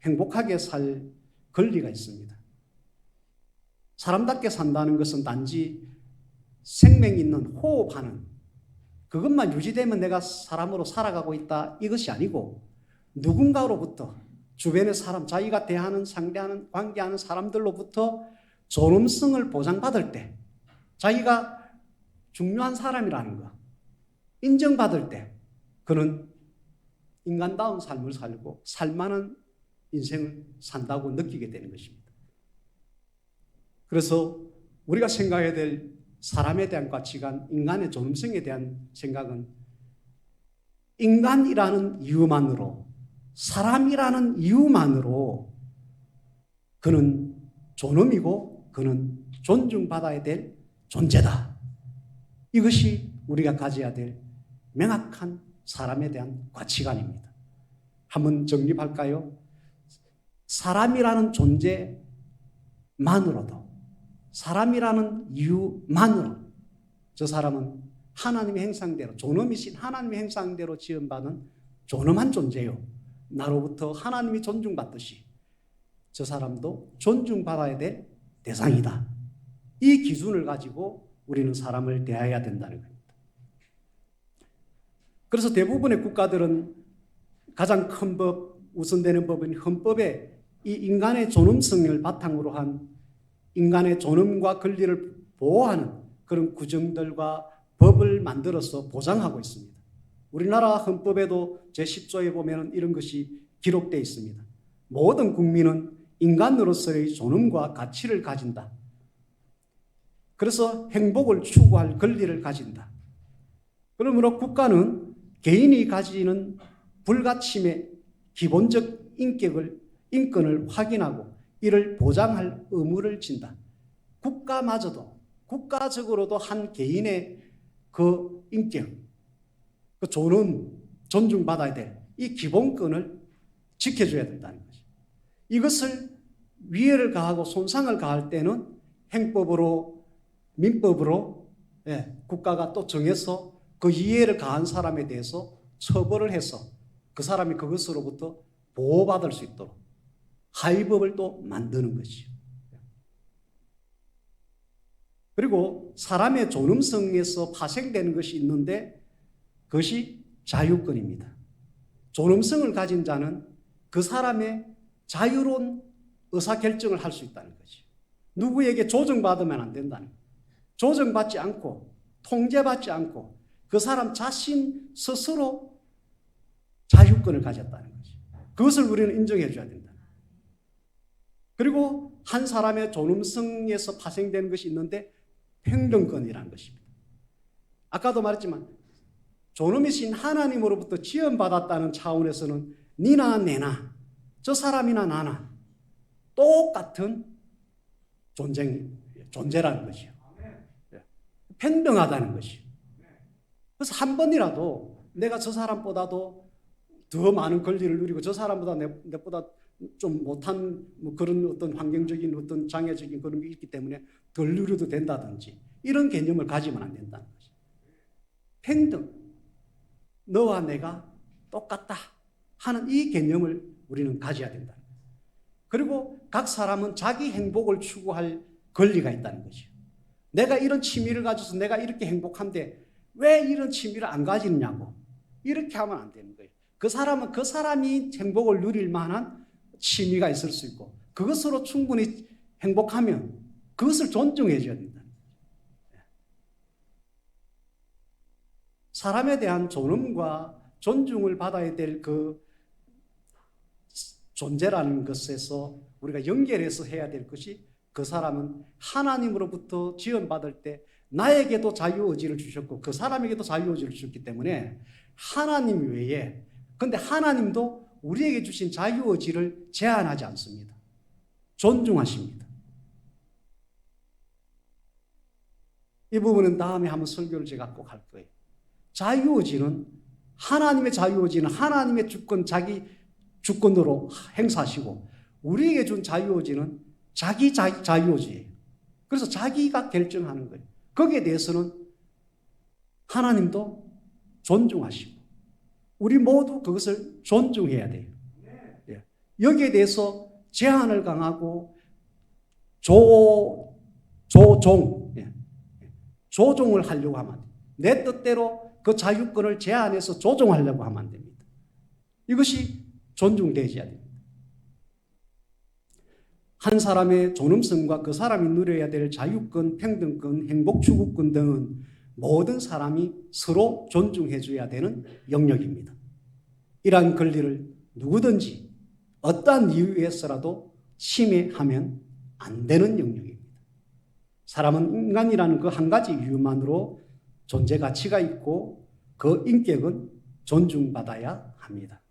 행복하게 살 권리가 있습니다. 사람답게 산다는 것은 단지 생명 있는 호흡하는 그것만 유지되면 내가 사람으로 살아가고 있다 이것이 아니고 누군가로부터 주변의 사람, 자기가 대하는 상대하는 관계하는 사람들로부터 존엄성을 보장받을 때 자기가 중요한 사람이라는 거 인정받을 때 그는 인간다운 삶을 살고 살만한 인생을 산다고 느끼게 되는 것입니다. 그래서 우리가 생각해야 될 사람에 대한 가치관, 인간의 존엄성에 대한 생각은 인간이라는 이유만으로, 사람이라는 이유만으로 그는 존엄이고 그는 존중받아야 될 존재다. 이것이 우리가 가져야 될 명확한 사람에 대한 가치관입니다. 한번 정립할까요? 사람이라는 존재만으로도 사람이라는 이유만으로 저 사람은 하나님의 형상대로 존엄이신 하나님의 형상대로 지음받은 존엄한 존재요. 나로부터 하나님이 존중받듯이 저 사람도 존중받아야 될 대상이다. 이 기준을 가지고 우리는 사람을 대해야 된다는 겁니다. 그래서 대부분의 국가들은 가장 큰 법, 우선되는 법은 헌법에 이 인간의 존엄성을 바탕으로 한 인간의 존엄과 권리를 보호하는 그런 규정들과 법을 만들어서 보장하고 있습니다. 우리나라 헌법에도 제10조에 보면 이런 것이 기록되어 있습니다. 모든 국민은 인간으로서의 존엄과 가치를 가진다. 그래서 행복을 추구할 권리를 가진다. 그러므로 국가는 개인이 가지는 불가침의 기본적 인권을 확인하고 이를 보장할 의무를 진다. 국가마저도 국가적으로도 한 개인의 그 인격, 그 존엄, 존중받아야 될 이 기본권을 지켜줘야 된다는 것이죠. 이것을 위해를 가하고 손상을 가할 때는 행법으로, 민법으로 국가가 또 정해서 그 이해를 가한 사람에 대해서 처벌을 해서 그 사람이 그것으로부터 보호받을 수 있도록 하위법을 또 만드는 것이죠. 그리고 사람의 존엄성에서 파생되는 것이 있는데 그것이 자유권입니다. 존엄성을 가진 자는 그 사람의 자유로운 의사결정을 할 수 있다는 거죠. 누구에게 조정받으면 안 된다는 거예요. 조정받지 않고 통제받지 않고 그 사람 자신 스스로 자유권을 가졌다는 거죠. 그것을 우리는 인정해 줘야 된다. 그리고 한 사람의 존엄성에서 파생되는 것이 있는데 평등권이라는 것입니다. 아까도 말했지만 존엄이신 하나님으로부터 지원받았다는 차원에서는 니나 내나 저 사람이나 나나 똑같은 존재라는 것이요. 평등하다는 것이요. 그래서 한 번이라도 내가 저 사람보다도 더 많은 권리를 누리고 저 사람보다 내보다 좀 못한 뭐 그런 어떤 환경적인 어떤 장애적인 그런 게 있기 때문에 덜 누려도 된다든지 이런 개념을 가지면 안 된다는 거죠. 평등, 너와 내가 똑같다 하는 이 개념을 우리는 가져야 된다. 그리고 각 사람은 자기 행복을 추구할 권리가 있다는 거죠. 내가 이런 취미를 가져서 내가 이렇게 행복한데 왜 이런 취미를 안 가지느냐고 이렇게 하면 안 되는 거예요. 그 사람은 그 사람이 행복을 누릴 만한 취미가 있을 수 있고 그것으로 충분히 행복하면 그것을 존중해 줘야 된다. 사람에 대한 존엄과 존중을 받아야 될 그 존재라는 것에서 우리가 연결해서 해야 될 것이 그 사람은 하나님으로부터 지원받을 때 나에게도 자유의지를 주셨고 그 사람에게도 자유의지를 주셨기 때문에 하나님 외에, 근데 하나님도 우리에게 주신 자유의지를 제한하지 않습니다. 존중하십니다. 이 부분은 다음에 한번 설교를 제가 꼭 할 거예요. 자유의지는, 하나님의 자유의지는 하나님의 주권, 자기 주권으로 행사하시고 우리에게 준 자유의지는 자기 자유의지예요. 그래서 자기가 결정하는 거예요. 거기에 대해서는 하나님도 존중하시고 우리 모두 그것을 존중해야 돼요. 예. 여기에 대해서 제한을 강하고 조종을 하려고 하면 안 돼요. 내 뜻대로 그 자유권을 제한해서 조종하려고 하면 안 됩니다. 이것이 존중되어야 됩니다. 한 사람의 존엄성과 그 사람이 누려야 될 자유권, 평등권, 행복추구권 등은 모든 사람이 서로 존중해 줘야 되는 영역입니다. 이러한 권리를 누구든지 어떠한 이유에서라도 침해하면 안 되는 영역입니다. 사람은 인간이라는 그 한 가지 이유만으로 존재 가치가 있고 그 인격은 존중받아야 합니다.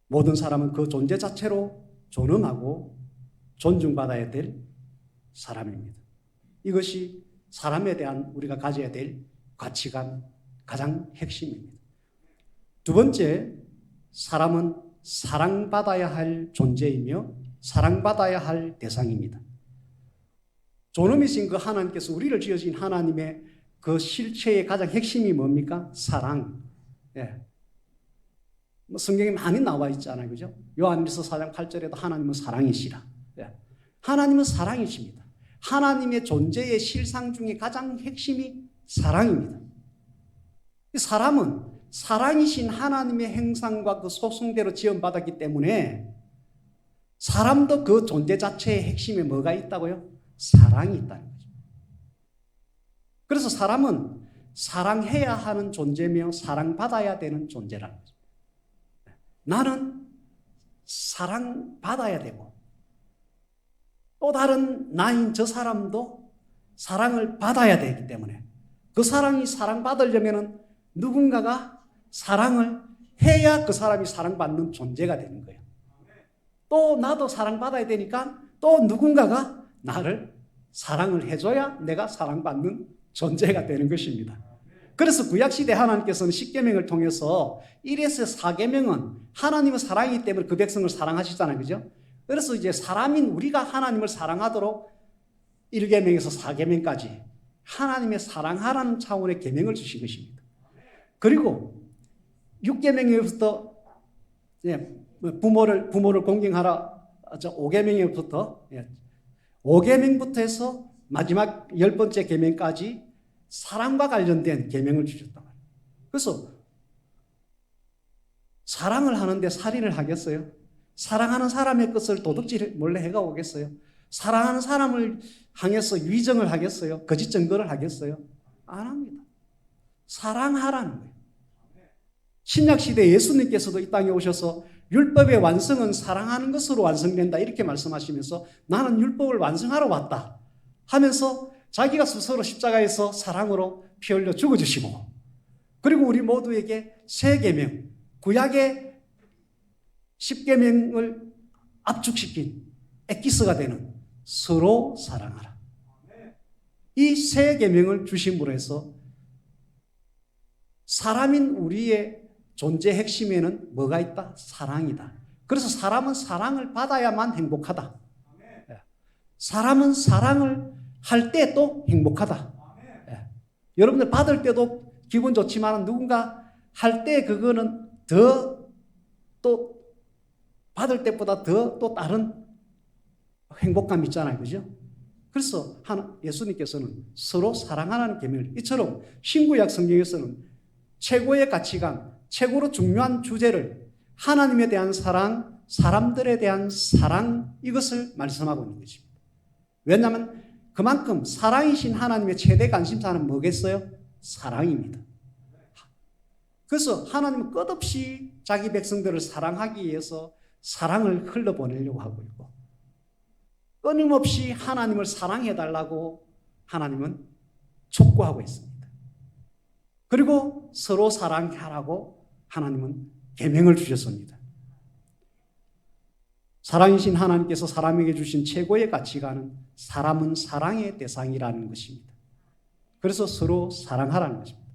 모든 사람은 그 존재 자체로 존엄하고 존중받아야 될 사람입니다. 이것이 사람에 대한 우리가 가져야 될 가치관 가장 핵심입니다. 두 번째, 사람은 사랑받아야 할 존재이며 사랑받아야 할 대상입니다. 존엄이신 그 하나님께서 우리를 지어진 하나님의 그 실체의 가장 핵심이 뭡니까? 사랑. 예. 성경에 많이 나와 있잖아요. 그죠? 요한일서 4장 8절에도 하나님은 사랑이시라. 예. 하나님은 사랑이십니다. 하나님의 존재의 실상 중에 가장 핵심이 사랑입니다. 사람은 사랑이신 하나님의 행상과 그 소승대로 지원받았기 때문에 사람도 그 존재 자체의 핵심에 뭐가 있다고요? 사랑이 있다는 거죠. 그래서 사람은 사랑해야 하는 존재며 사랑받아야 되는 존재라는 거죠. 나는 사랑받아야 되고 또 다른 나인 저 사람도 사랑을 받아야 되기 때문에 그 사랑이 사랑받으려면 누군가가 사랑을 해야 그 사람이 사랑받는 존재가 되는 거예요. 또 나도 사랑받아야 되니까 또 누군가가 나를 사랑을 해줘야 내가 사랑받는 존재가 되는 것입니다. 그래서 구약시대 하나님께서는 십계명을 통해서 1에서 4계명은 하나님은 사랑이기 때문에 그 백성을 사랑하시잖아요. 그죠? 그래서 이제 사람인 우리가 하나님을 사랑하도록 1계명에서 4계명까지 하나님의 사랑하라는 차원의 계명을 주신 것입니다. 그리고 6계명에부터 부모를 공경하라 5계명에부터 5계명부터 해서 마지막 10번째 계명까지 사랑과 관련된 계명을 주셨단 말이에요. 그래서 사랑을 하는데 살인을 하겠어요? 사랑하는 사람의 것을 도둑질 몰래 해가 오겠어요? 사랑하는 사람을 향해서 위정을 하겠어요? 거짓 증거를 하겠어요? 안 합니다. 사랑하라는 거예요. 신약시대 예수님께서도 이 땅에 오셔서 율법의 완성은 사랑하는 것으로 완성된다 이렇게 말씀하시면서 나는 율법을 완성하러 왔다 하면서 자기가 스스로 십자가에서 사랑으로 피 흘려 죽어주시고 그리고 우리 모두에게 새 계명, 구약의 10계명을 압축시킨 엑기스가 되는 서로 사랑하라. 이 새 계명을 주심으로 해서 사람인 우리의 존재 핵심에는 뭐가 있다? 사랑이다. 그래서 사람은 사랑을 받아야만 행복하다. 사람은 사랑을 할 때 또 행복하다. 여러분들 받을 때도 기분 좋지만 누군가 할 때 그거는 더 또 받을 때보다 더 또 다른 행복감이 있잖아요. 그죠? 그래서 예수님께서는 서로 사랑하라는 계명을 이처럼 신구약 성경에서는 최고의 가치관, 최고로 중요한 주제를 하나님에 대한 사랑, 사람들에 대한 사랑 이것을 말씀하고 있는 것입니다. 왜냐하면 그만큼 사랑이신 하나님의 최대 관심사는 뭐겠어요? 사랑입니다. 그래서 하나님은 끝없이 자기 백성들을 사랑하기 위해서 사랑을 흘려보내려고 하고 있고 끊임없이 하나님을 사랑해달라고 하나님은 촉구하고 있습니다. 그리고 서로 사랑하라고 하나님은 계명을 주셨습니다. 사랑이신 하나님께서 사람에게 주신 최고의 가치관은 사람은 사랑의 대상이라는 것입니다. 그래서 서로 사랑하라는 것입니다.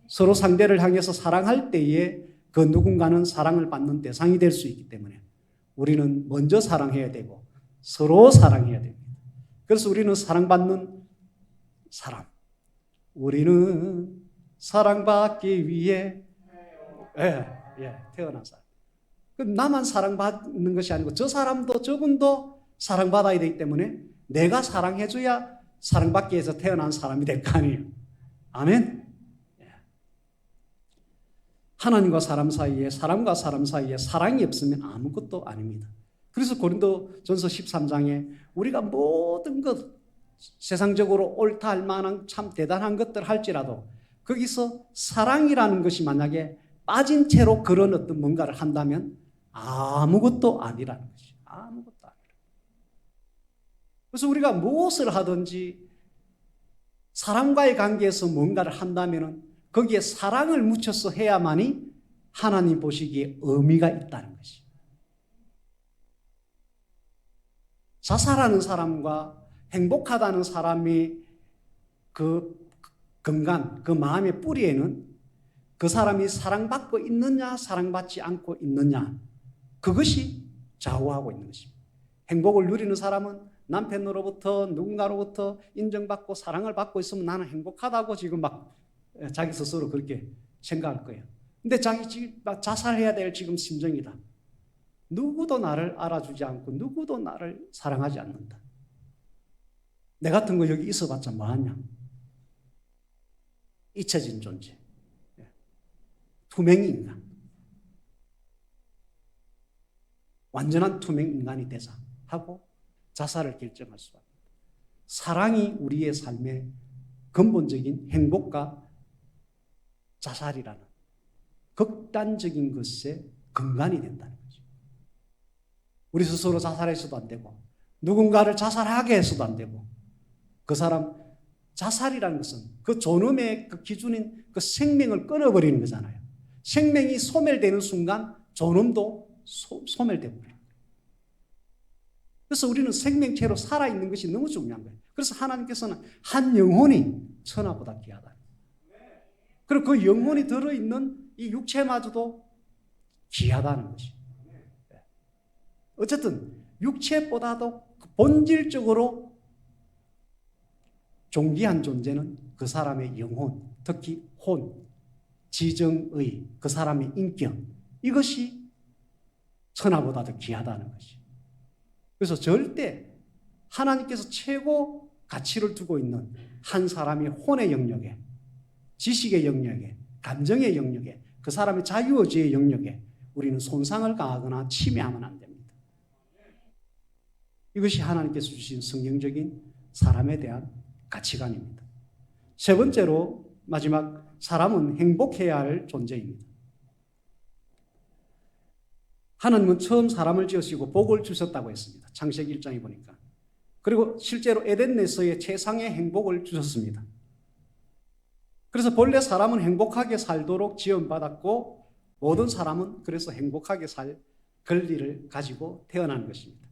서로 상대를 향해서 사랑할 때에 그 누군가는 사랑을 받는 대상이 될 수 있기 때문에 우리는 먼저 사랑해야 되고 서로 사랑해야 됩니다. 그래서 우리는 사랑받는 사람, 우리는 사랑받기 위해 태어난 사람. 나만 사랑받는 것이 아니고 저 사람도 저분도 사랑받아야 되기 때문에 내가 사랑해줘야 사랑받기 위해서 태어난 사람이 될 거 아니에요. 아멘. 하나님과 사람 사이에, 사람과 사람 사이에 사랑이 없으면 아무것도 아닙니다. 그래서 고린도전서 13장에 우리가 모든 것, 세상적으로 옳다 할 만한 참 대단한 것들 할지라도 거기서 사랑이라는 것이 만약에 빠진 채로 그런 어떤 뭔가를 한다면 아무것도 아니라는 것이, 아무것도 아니라. 그래서 우리가 무엇을 하든지 사람과의 관계에서 뭔가를 한다면 거기에 사랑을 묻혀서 해야만이 하나님 보시기에 의미가 있다는 것이. 자살하는 사람과 행복하다는 사람이 그 근간, 그 마음의 뿌리에는 그 사람이 사랑받고 있느냐, 사랑받지 않고 있느냐, 그것이 좌우하고 있는 것입니다. 행복을 누리는 사람은 남편으로부터 누군가로부터 인정받고 사랑을 받고 있으면 나는 행복하다고 지금 막 자기 스스로 그렇게 생각할 거예요. 근데 자기 지금 자살해야 될 지금 심정이다. 누구도 나를 알아주지 않고 누구도 나를 사랑하지 않는다. 내 같은 거 여기 있어봤자 뭐하냐. 잊혀진 존재. 투명 인간. 완전한 투명 인간이 되자 하고 자살을 결정할 수가 있습니다. 사랑이 우리의 삶의 근본적인 행복과 자살이라는 극단적인 것의 근간이 된다는 거죠. 우리 스스로 자살해서도 안 되고 누군가를 자살하게 해서도 안 되고 그 사람 자살이라는 것은 그 존엄의 그 기준인 그 생명을 끊어버리는 거잖아요. 생명이 소멸되는 순간 존엄도 소멸되고 버려요. 그래서 우리는 생명체로 살아있는 것이 너무 중요한 거예요. 그래서 하나님께서는 한 영혼이 천하보다 귀하다. 그리고 그 영혼이 들어있는 이 육체마저도 귀하다는 것이. 어쨌든 육체보다도 본질적으로 존귀한 존재는 그 사람의 영혼, 특히 혼, 지정의, 그 사람의 인격, 이것이 천하보다도 귀하다는 것이. 그래서 절대 하나님께서 최고 가치를 두고 있는 한 사람의 혼의 영역에, 지식의 영역에, 감정의 영역에, 그 사람의 자유의지의 영역에 우리는 손상을 가하거나 침해하면 안 됩니다. 이것이 하나님께서 주신 성경적인 사람에 대한 가치관입니다. 세 번째로 마지막, 사람은 행복해야 할 존재입니다. 하나님은 처음 사람을 지으시고 복을 주셨다고 했습니다. 창세기 1장에 보니까. 그리고 실제로 에덴에서의 최상의 행복을 주셨습니다. 그래서 본래 사람은 행복하게 살도록 지원받았고 모든 사람은 그래서 행복하게 살 권리를 가지고 태어난 것입니다.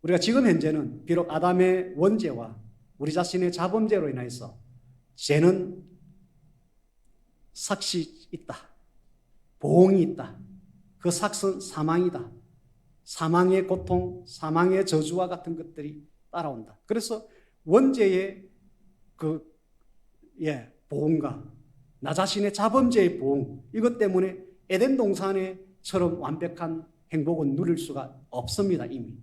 우리가 지금 현재는 비록 아담의 원죄와 우리 자신의 자범죄로 인해서 죄는 삭시 있다. 보응이 있다. 그 삭은 사망이다. 사망의 고통, 사망의 저주와 같은 것들이 따라온다. 그래서 원죄의 보응과 나 자신의 자범죄의 보응, 이것 때문에 에덴 동산에처럼 완벽한 행복은 누릴 수가 없습니다, 이미.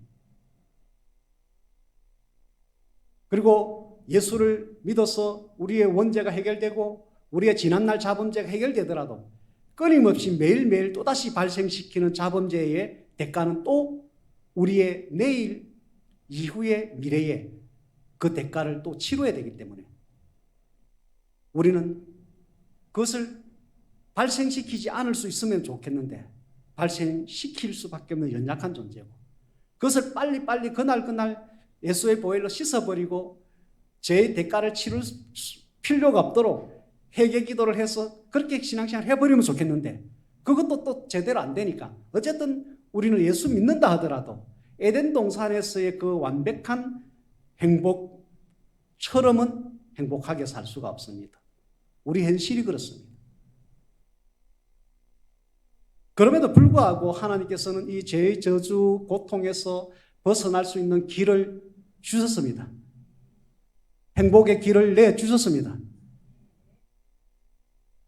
그리고 예수를 믿어서 우리의 원죄가 해결되고 우리의 지난날 자범죄가 해결되더라도 끊임없이 매일매일 또다시 발생시키는 자범죄의 대가는 또 우리의 내일 이후의 미래에 그 대가를 또 치러야 되기 때문에 우리는 그것을 발생시키지 않을 수 있으면 좋겠는데 발생시킬 수밖에 없는 연약한 존재고 그것을 빨리빨리 그날 예수의 보혈로 씻어버리고 죄의 대가를 치를 필요가 없도록 회개 기도를 해서 그렇게 신앙생활을 해버리면 좋겠는데 그것도 또 제대로 안 되니까 어쨌든 우리는 예수 믿는다 하더라도 에덴 동산에서의 그 완벽한 행복처럼은 행복하게 살 수가 없습니다. 우리 현실이 그렇습니다. 그럼에도 불구하고 하나님께서는 이 죄의 저주 고통에서 벗어날 수 있는 길을 주셨습니다. 행복의 길을 내주셨습니다.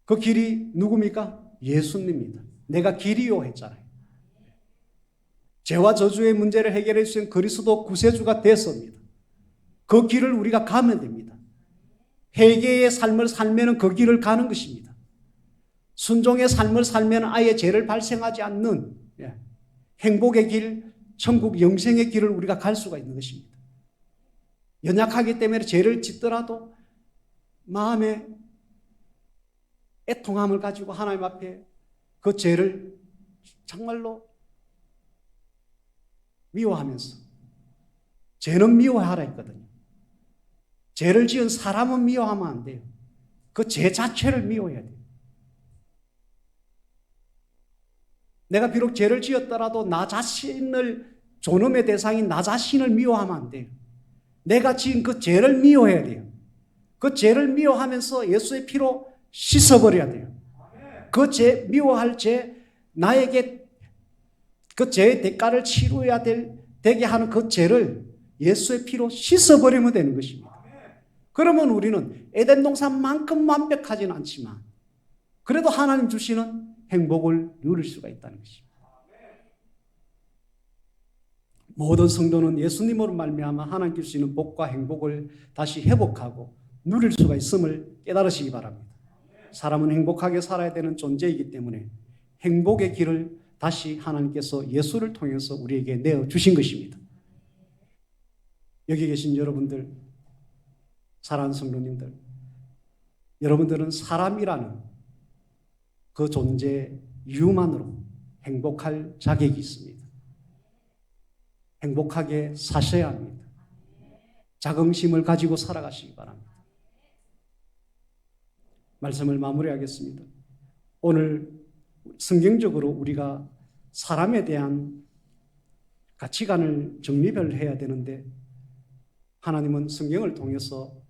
그 길이 누굽니까? 예수님입니다. 내가 길이요 했잖아요. 죄와 저주의 문제를 해결해 주신 그리스도 구세주가 됐습니다. 그 길을 우리가 가면 됩니다. 회개의 삶을 살면 그 길을 가는 것입니다. 순종의 삶을 살면 아예 죄를 발생하지 않는 행복의 길, 천국 영생의 길을 우리가 갈 수가 있는 것입니다. 연약하기 때문에 죄를 짓더라도 마음에 애통함을 가지고 하나님 앞에 그 죄를 정말로 미워하면서, 죄는 미워하라 했거든요. 죄를 지은 사람은 미워하면 안 돼요. 그 죄 자체를 미워해야 돼요. 내가 비록 죄를 지었더라도 나 자신을, 존엄의 대상인 나 자신을 미워하면 안 돼요. 내가 지은 그 죄를 미워해야 돼요. 그 죄를 미워하면서 예수의 피로 씻어버려야 돼요. 그 죄, 미워할 죄, 나에게 그 죄의 대가를 치러야 되게 하는 그 죄를 예수의 피로 씻어버리면 되는 것입니다. 그러면 우리는 에덴 동산만큼 완벽하지는 않지만 그래도 하나님 주시는 행복을 누릴 수가 있다는 것입니다. 모든 성도는 예수님으로 말미암아 하나님 주시는 복과 행복을 다시 회복하고 누릴 수가 있음을 깨달으시기 바랍니다. 사람은 행복하게 살아야 되는 존재이기 때문에 행복의 길을 다시 하나님께서 예수를 통해서 우리에게 내어주신 것입니다. 여기 계신 여러분들, 사랑하는 성도님들, 여러분들은 사람이라는 그 존재 이유만으로 행복할 자격이 있습니다. 행복하게 사셔야 합니다. 자긍심을 가지고 살아가시기 바랍니다. 말씀을 마무리하겠습니다. 오늘 성경적으로 우리가 사람에 대한 가치관을 정립을 해야 되는데 하나님은 성경을 통해서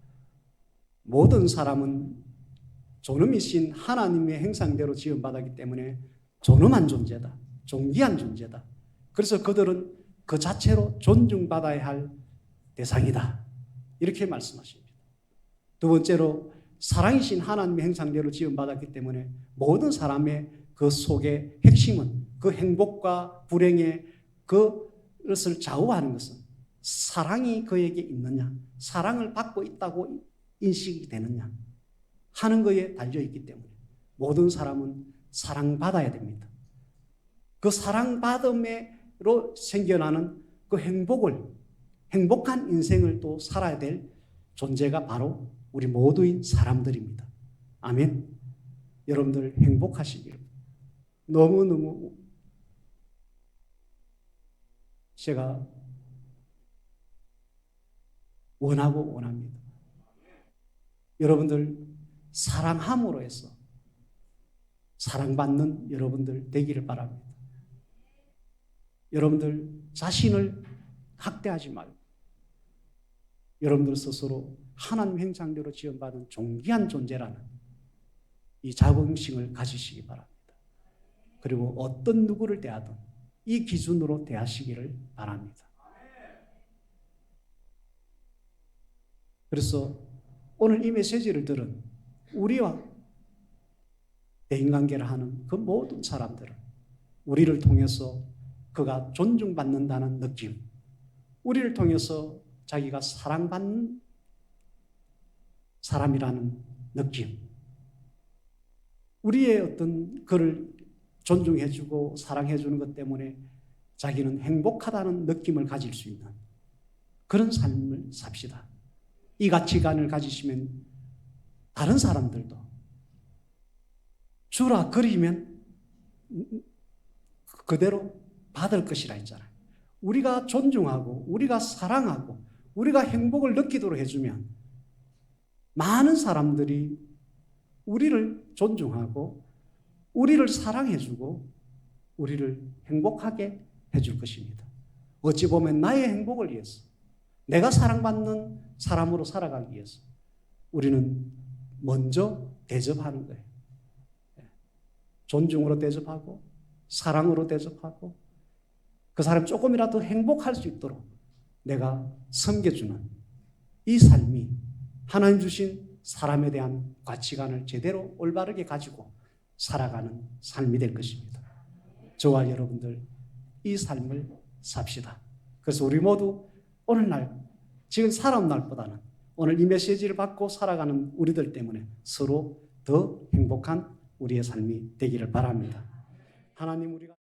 모든 사람은 존엄이신 하나님의 형상대로 지음받았기 때문에 존엄한 존재다. 존귀한 존재다. 그래서 그들은 그 자체로 존중받아야 할 대상이다. 이렇게 말씀하십니다. 두 번째로 사랑이신 하나님의 형상대로 지음받았기 때문에 모든 사람의 그 속의 핵심은 그 행복과 불행의 그것을 좌우하는 것은 사랑이 그에게 있느냐, 사랑을 받고 있다고 인식이 되느냐 하는 것에 달려있기 때문에 모든 사람은 사랑받아야 됩니다. 그 사랑받음으로 생겨나는 그 행복한 인생을 또 살아야 될 존재가 바로 우리 모두인 사람들입니다. 아멘. 여러분들 행복하시기를 너무너무 제가 원하고 원합니다. 여러분들 사랑함으로 해서 사랑받는 여러분들 되기를 바랍니다. 여러분들 자신을 학대하지 말고 여러분들 스스로 하나님 형상대로 지음받은 존귀한 존재라는 이 자긍심을 가지시기 바랍니다. 그리고 어떤 누구를 대하든 이 기준으로 대하시기를 바랍니다. 그래서 오늘 이 메시지를 들은 우리와 대인관계를 하는 그 모든 사람들은 우리를 통해서 그가 존중받는다는 느낌, 우리를 통해서 자기가 사랑받는 사람이라는 느낌, 우리의 어떤 그를 존중해주고 사랑해주는 것 때문에 자기는 행복하다는 느낌을 가질 수 있는 그런 삶을 삽시다. 이 가치관을 가지시면 다른 사람들도 주라 그리면 그대로 받을 것이라 했잖아요. 우리가 존중하고 우리가 사랑하고 우리가 행복을 느끼도록 해주면 많은 사람들이 우리를 존중하고 우리를 사랑해주고 우리를 행복하게 해줄 것입니다. 어찌 보면 나의 행복을 위해서 내가 사랑받는 사람으로 살아가기 위해서 우리는 먼저 대접하는 거예요. 존중으로 대접하고 사랑으로 대접하고 그 사람 조금이라도 행복할 수 있도록 내가 섬겨주는 이 삶이 하나님 주신 사람에 대한 가치관을 제대로 올바르게 가지고 살아가는 삶이 될 것입니다. 저와 여러분들 이 삶을 삽시다. 그래서 우리 모두 오늘날 지금 살아온 날보다는 오늘 이 메시지를 받고 살아가는 우리들 때문에 서로 더 행복한 우리의 삶이 되기를 바랍니다. 하나님 우리가